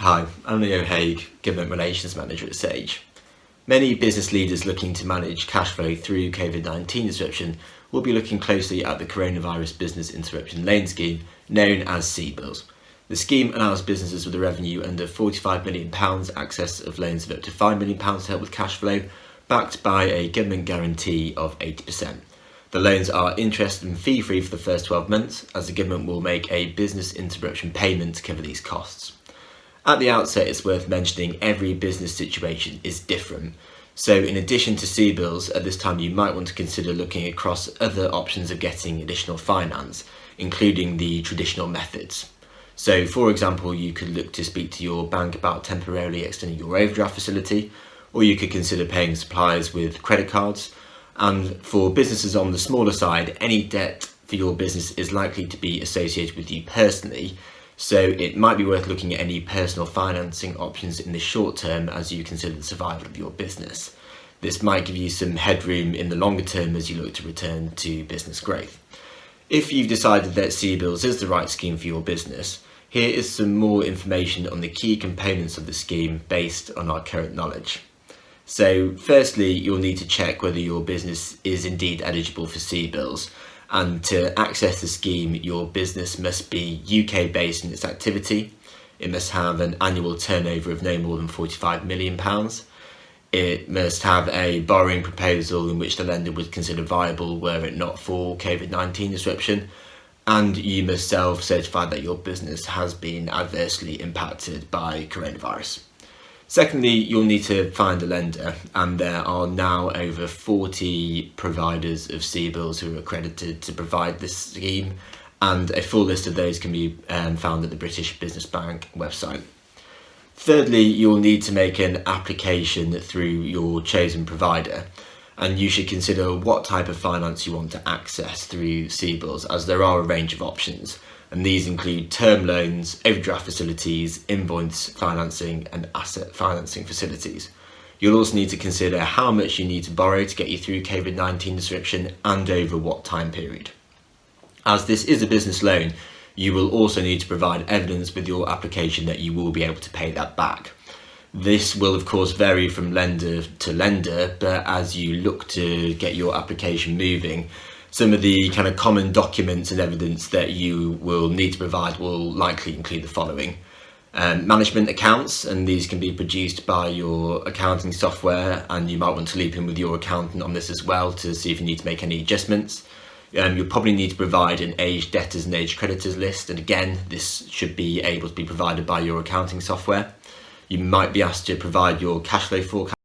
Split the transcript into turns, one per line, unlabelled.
Hi, I'm Haigh, Government Relations Manager at Sage. Many business leaders looking to manage cash flow through COVID-19 disruption will be looking closely at the Coronavirus Business Interruption Loan Scheme, known as CBILS. The scheme allows businesses with a revenue under £45 million access of loans of up to £5 million to help with cash flow, backed by a government guarantee of 80%. The loans are interest and fee-free for the first 12 months, as the government will make a business interruption payment to cover these costs. At the outset, it's worth mentioning every business situation is different. So in addition to CBILS, at this time you might want to consider looking across other options of getting additional finance, including the traditional methods. So for example, you could look to speak to your bank about temporarily extending your overdraft facility, or you could consider paying suppliers with credit cards. And for businesses on the smaller side, any debt for your business is likely to be associated with you personally. So it might be worth looking at any personal financing options in the short term as you consider the survival of your business. This might give you some headroom in the longer term as you look to return to business growth. If you've decided that CBILS is the right scheme for your business, here is some more information on the key components of the scheme based on our current knowledge. So firstly, you'll need to check whether your business is indeed eligible for CBILS. And to access the scheme, your business must be UK based in its activity. It must have an annual turnover of no more than £45 million. It must have a borrowing proposal in which the lender would consider viable were it not for COVID-19 disruption. And you must self-certify that your business has been adversely impacted by coronavirus. Secondly, you'll need to find a lender, and there are now over 40 providers of CBILS who are accredited to provide this scheme, and a full list of those can be found at the British Business Bank website. Thirdly, you'll need to make an application through your chosen provider, and you should consider what type of finance you want to access through CBILS, as there are a range of options. And these include term loans, overdraft facilities, invoice financing and asset financing facilities. You'll also need to consider how much you need to borrow to get you through COVID-19 disruption and over what time period. As this is a business loan, you will also need to provide evidence with your application that you will be able to pay that back. This will of course vary from lender to lender, but as you look to get your application moving, some of the kind of common documents and evidence that you will need to provide will likely include the following. Management accounts, and these can be produced by your accounting software, and you might want to loop in with your accountant on this as well to see if you need to make any adjustments. You'll probably need to provide an aged debtors and aged creditors list, and again this should be able to be provided by your accounting software. You might be asked to provide your cash flow forecast